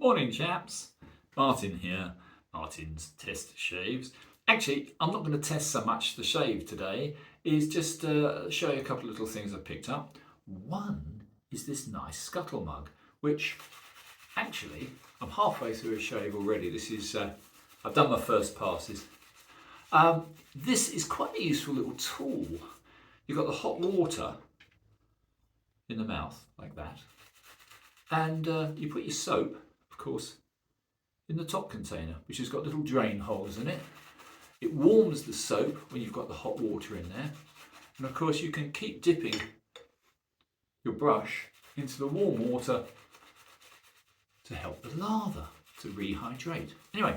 Morning chaps, Martin here, Martin's Test Shaves. Actually, I'm not going to test so much the shave today, is just show you a couple of little things I've picked up. One is this nice scuttle mug, which actually, I'm halfway through a shave already. This is, I've done my first passes. This is quite a useful little tool. You've got the hot water in the mouth, like that, and you put your soap, of course, in the top container, which has got little drain holes in it. It warms the soap when you've got the hot water in there, and of course you can keep dipping your brush into the warm water to help the lather to rehydrate. Anyway,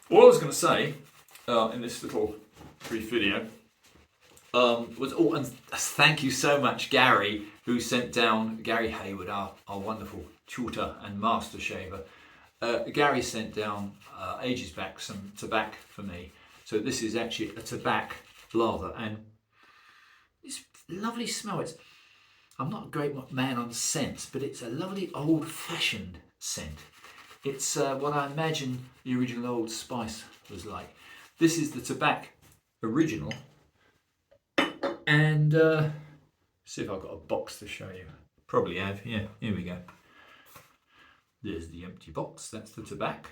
what I was going to say in this little brief video was, and thank you so much, Gary, who sent down, Gary Hayward, our wonderful tutor and master shaver. Gary sent down ages back some tobacco for me. So this is actually a tobacco lather, and it's a lovely smell. I'm not a great man on scents, but it's a lovely old-fashioned scent. It's what I imagine the original Old Spice was like. This is the tobacco original. And see if I've got a box to show you. Probably have. Yeah, here we go. There's the empty box. That's the tobacco.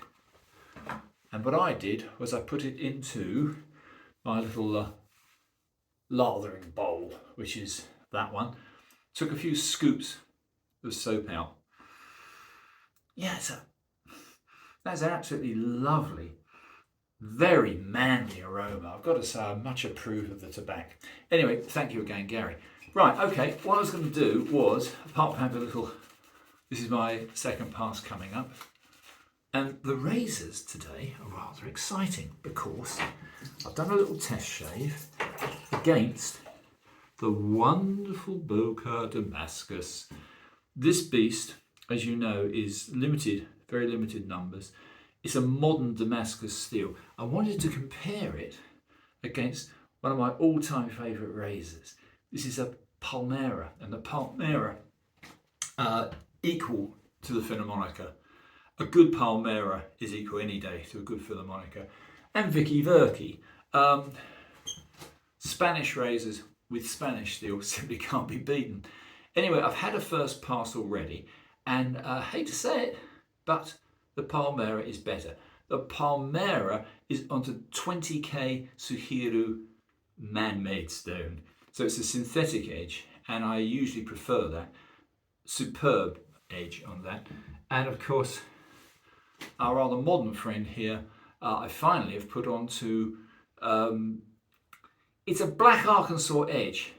And what I did was I put it into my little lathering bowl, which is that one. Took a few scoops of soap out. Yeah, that's an absolutely lovely, very manly aroma. I've got to say I much approve of the tobacco. Anyway, thank you again, Gary. Right, okay, what I was going to do was, apart from having a little, this is my second pass coming up, and the razors today are rather exciting because I've done a little test shave against the wonderful Boca Damascus. This beast, as you know, is limited, very limited numbers. It's a modern Damascus steel. I wanted to compare it against one of my all-time favourite razors. This is a Palmera, and the Palmera equal to the Philharmonica. A good Palmera is equal any day to a good Philharmonica. And Vicky Verky. Spanish razors with Spanish steel simply can't be beaten. Anyway, I've had a first pass already, and I hate to say it, but the Palmera is better. The Palmera is onto 20K Suhiru man-made stone. So it's a synthetic edge, and I usually prefer that. Superb edge on that. And of course, our rather modern friend here, I finally have put onto, it's a black Arkansas edge,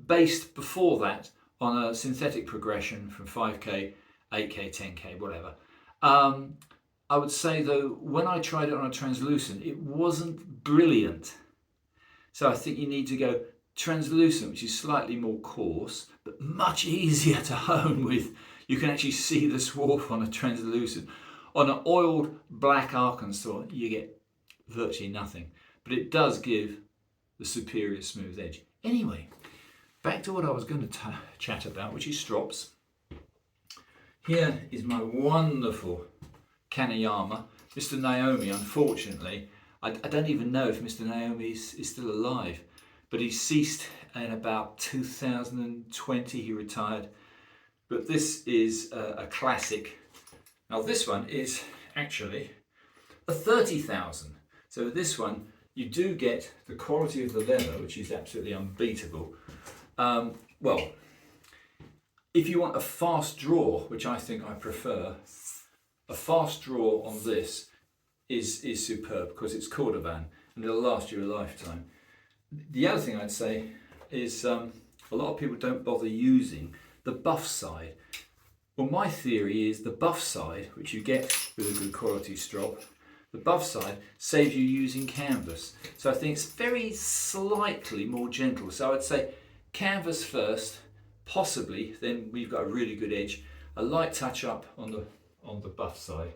based before that on a synthetic progression from 5K, 8K, 10K, whatever. I would say though, when I tried it on a translucent, it wasn't brilliant. So I think you need to go translucent, which is slightly more coarse, but much easier to hone with. You can actually see the swarf on a translucent. On an oiled black Arkansas, you get virtually nothing, but it does give the superior smooth edge. Anyway, back to what I was going to chat about, which is strops. Here is my wonderful Kaneyama. Mr. Naomi, unfortunately, I don't even know if Mr. Naomi is still alive, but he ceased in about 2020, he retired. But this is a classic. Now this one is actually a 30,000. So this one, you do get the quality of the leather, which is absolutely unbeatable. Well, if you want a fast draw, which I think I prefer, a fast draw on this is superb because it's cordovan and it'll last you a lifetime. The other thing I'd say is a lot of people don't bother using the buff side. Well, my theory is the buff side, which you get with a good quality strop, the buff side saves you using canvas. So I think it's very slightly more gentle. So I'd say canvas first, possibly, then we've got a really good edge. A light touch up on the buff side.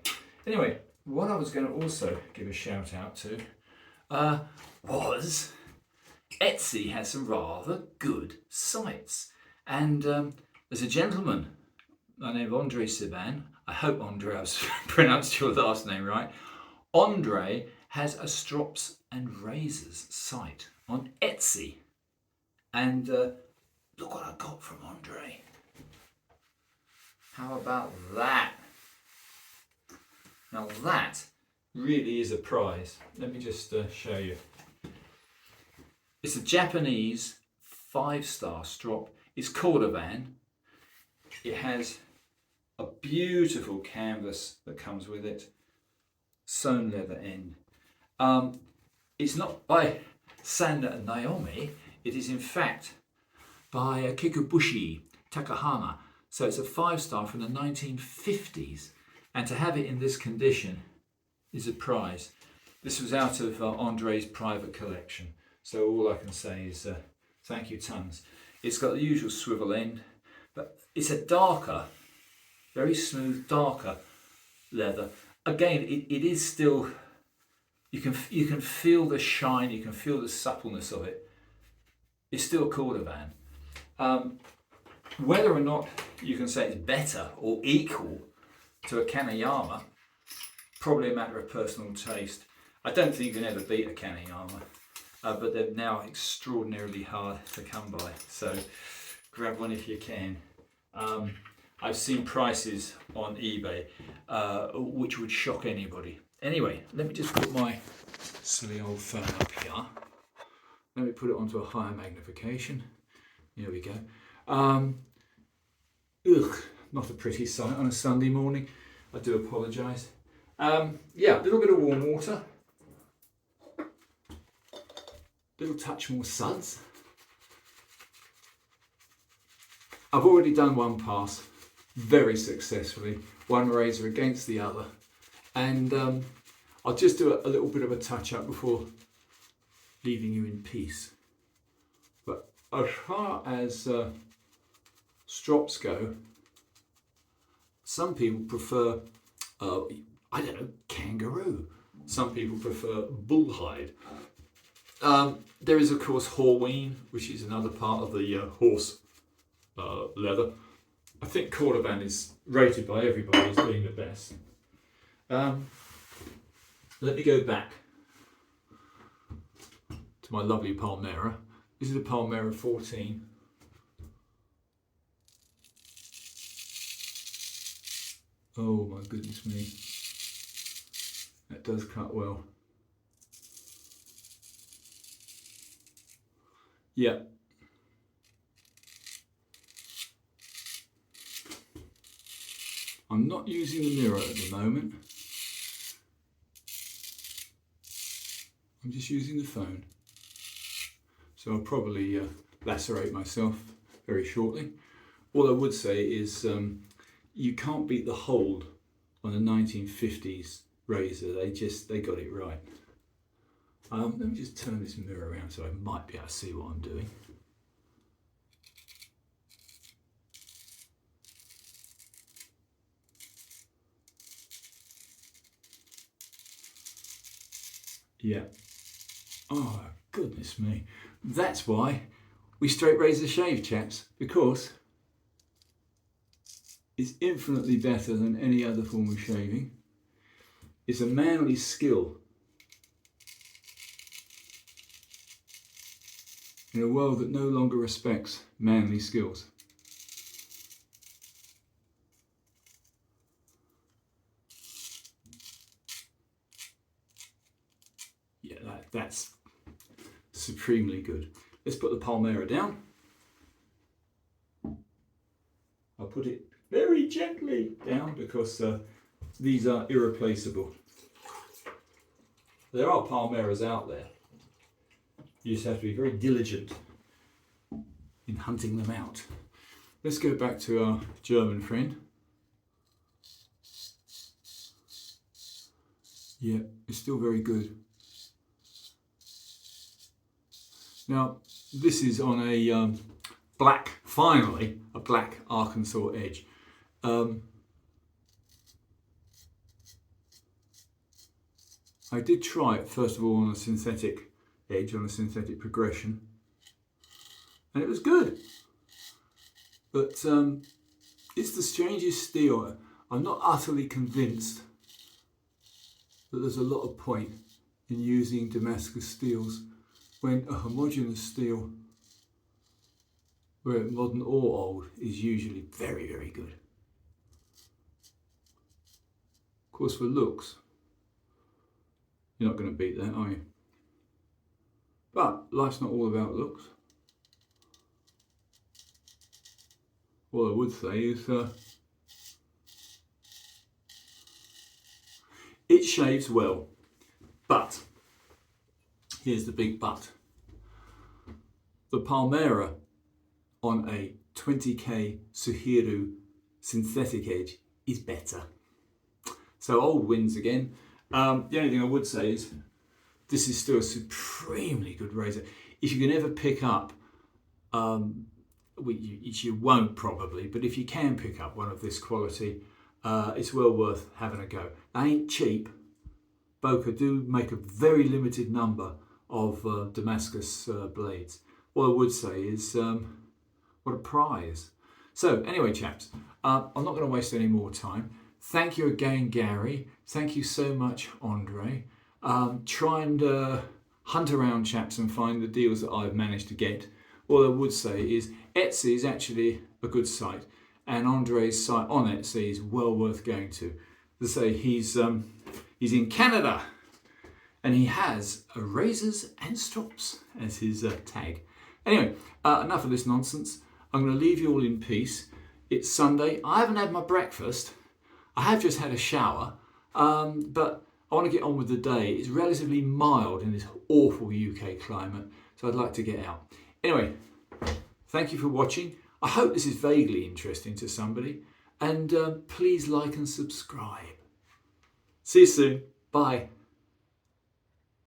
Anyway, what I was going to also give a shout out to was Etsy has some rather good sites. And there's a gentleman by the name of Andre Siban. I hope Andre, I've pronounced your last name right. Andre has a strops and razors site on Etsy. And look what I got from Andre. How about that? Now that really is a prize. Let me just show you. It's a Japanese 5-star strop. It's cordovan. It has a beautiful canvas that comes with it, sewn leather end. It's not by Sanda and Naomi. It is in fact by Kikubushi Takahama. So it's a 5-star from the 1950s. And to have it in this condition is a prize. This was out of Andre's private collection. So all I can say is thank you tons. It's got the usual swivel end, but it's a darker, very smooth, darker leather. Again, it is still, you can feel the shine, you can feel the suppleness of it. It's still cordovan. Whether or not you can say it's better or equal to a Kanayama, probably a matter of personal taste. I don't think you can ever beat a Kanayama, but they're now extraordinarily hard to come by. So grab one if you can. I've seen prices on eBay which would shock anybody. Anyway, let me just put my silly old phone up here. Let me put it onto a higher magnification. Here we go. Not a pretty sight on a Sunday morning. I do apologise. Yeah, a little bit of warm water. Little touch more suds. I've already done one pass very successfully, one razor against the other, and I'll just do a little bit of a touch up before leaving you in peace. But as far as strops go, some people prefer, I don't know, kangaroo. Some people prefer bullhide. There is of course Horween, which is another part of the horse leather. I think cordovan is rated by everybody as being the best. Let me go back to my lovely Palmera. This is a Palmera 14. Oh my goodness me, that does cut well. Yeah. I'm not using the mirror at the moment. I'm just using the phone. So I'll probably lacerate myself very shortly. All I would say is you can't beat the hold on a 1950s razor. They got it right. Let me just turn this mirror around so I might be able to see what I'm doing. Yeah. Oh, goodness me. That's why we straight razor shave, chaps, because it's infinitely better than any other form of shaving. It's a manly skill in a world that no longer respects manly skills. Yeah, that's supremely good. Let's put the Palmera down. I'll put it very gently down because these are irreplaceable. There are Palmeras out there. You just have to be very diligent in hunting them out. Let's go back to our German friend. Yeah, it's still very good. Now, this is on a black, finally, a black Arkansas edge. I did try it first of all on a synthetic edge, on a synthetic progression, and it was good. But It's the strangest steel. I'm not utterly convinced that there's a lot of point in using Damascus steels when a homogeneous steel, whether modern or old, is usually very, very good. Of course, for looks, you're not going to beat that, are you? But life's not all about looks. What I would say is it shaves well, but here's the big but. The Palmera on a 20k Suhiru synthetic edge is better. So old wins again. The only thing I would say is this is still a supremely good razor. If you can ever pick up, which you won't probably, but if you can pick up one of this quality, it's well worth having a go. They ain't cheap. Boca do make a very limited number of Damascus blades. What I would say is, what a prize. So anyway, chaps, I'm not going to waste any more time. Thank you again, Gary. Thank you so much, Andre. Try and hunt around, chaps, and find the deals that I've managed to get. What I would say is Etsy is actually a good site, and Andre's site on Etsy is well worth going to. As I say, he's in Canada, and he has razors and strops as his tag. Anyway, enough of this nonsense. I'm going to leave you all in peace. It's Sunday. I haven't had my breakfast. I have just had a shower, but I want to get on with the day. It's relatively mild in this awful UK climate, so I'd like to get out. Anyway, thank you for watching. I hope this is vaguely interesting to somebody, and please like and subscribe. See you soon. Bye.